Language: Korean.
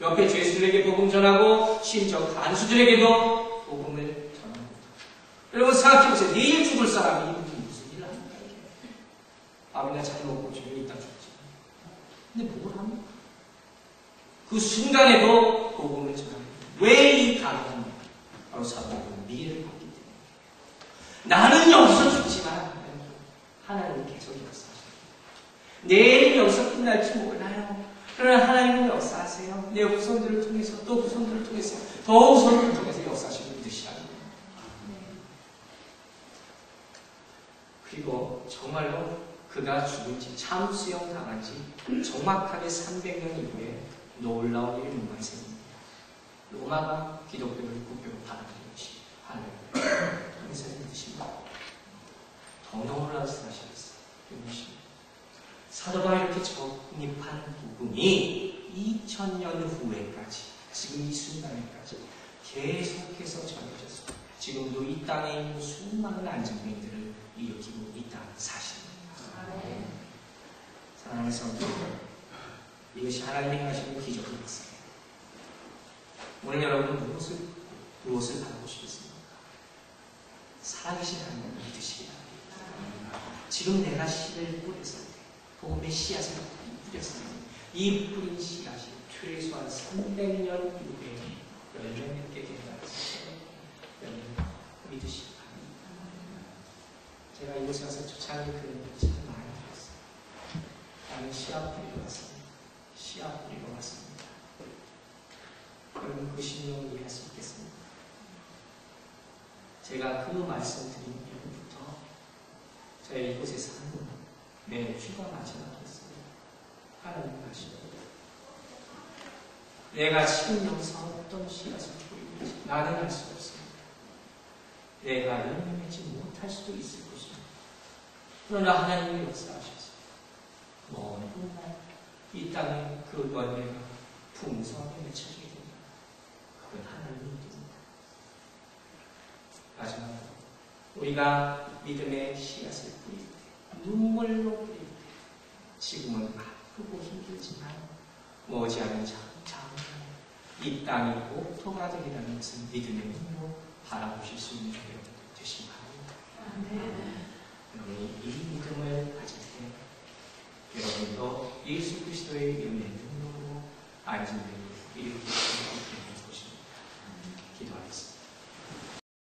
옆에 죄수들에게 복음 전하고 심지어 간수들에게도 복음을 전합니다. 여러분 생각해보세요. 내일 죽을 사람이 무슨 일을 합니까? 밥이나 잘 먹고 조용히 있다 죽지. 근데 뭘 합니까? 그 순간에도 복음을 전합니다. 왜 이 가능합니까? 바로 사도는 미래를 봤기 때문에. 나는 여기서 죽지만 하나님은 계속 역사하십니다. 내일 여기서 끝날지 몰라요. 그러나 하나님은 역사하세요. 내 후손들을 통해서 또 후손들을 통해서 더 후손들을 통해서 역사하시는 믿으시라는 거예요. 그리고 정말로 그가 죽은 지 참수형 당한 지 정확하게 300년 이후에 놀라운 일이 발생합니다. 로마가 기독교를 국교로 받아들인 것이 하나님의 통해서 믿으십니다. 더 놀라운 사실이었어요. 사도가 이렇게 적립한 복음이 2000년 후에까지 지금 이 순간에까지 계속해서 전해져서 지금도 이 땅에 있는 수많은 안정민들을 일으키고 있다는 사실입니다. 사랑하는 성도 여러분, 이것이 하나님이 행하시는 기적의 역사예요. 오늘 여러분은 무엇을 바라보시겠습니까? 살아계신 하나님을 믿으시기 바랍니다. 지금 내가 씨를 뿌렸을 때, 복음의 씨앗을 뿌렸을 때, 이 뿌린 씨앗이 최소한 300년 이후에 열매 맺게 된다는 사실을 여러분 믿으시기 바랍니다. 제가 이곳에 와서 초창기 그런 걸 참 많이 들었어요. 나는 씨앗 뿌리러 왔습니다. 씨앗 뿌리러 왔습니다. 여러분 그 심령을 이해할 수 있겠습니까? 제가 그 말씀 드린 이후부터 제가 이곳에 사는 내 귀가 마지막이었어요. 하나님 아시죠? 내가 지금 여기서 어떤 씨앗을 뿌리는지 나는 알 수 없습니다. 내가 열매 맺지 못할 수도 있을 것입니다. 그러나 하나님이 역사하셔서 먼 훗날 이 땅에 그 열매가 풍성하게 맺혀지게 됩니다. 그건 하나님의 일입니다. 마지막으로 우리가 믿음의 씨앗을 뿌릴 때, 눈물로 뿌릴 때, 지금은 아프고 힘들지만 머지않은 이 땅이 옥토가 되리라는 것을 믿음의 눈으로 바라보실 수 있는 여러분 되시기 바랍니다. 여러분이 이 믿음을 가질 때 여러분도 예수 그리스도의 이름의 눈으로 안진되고 일으키고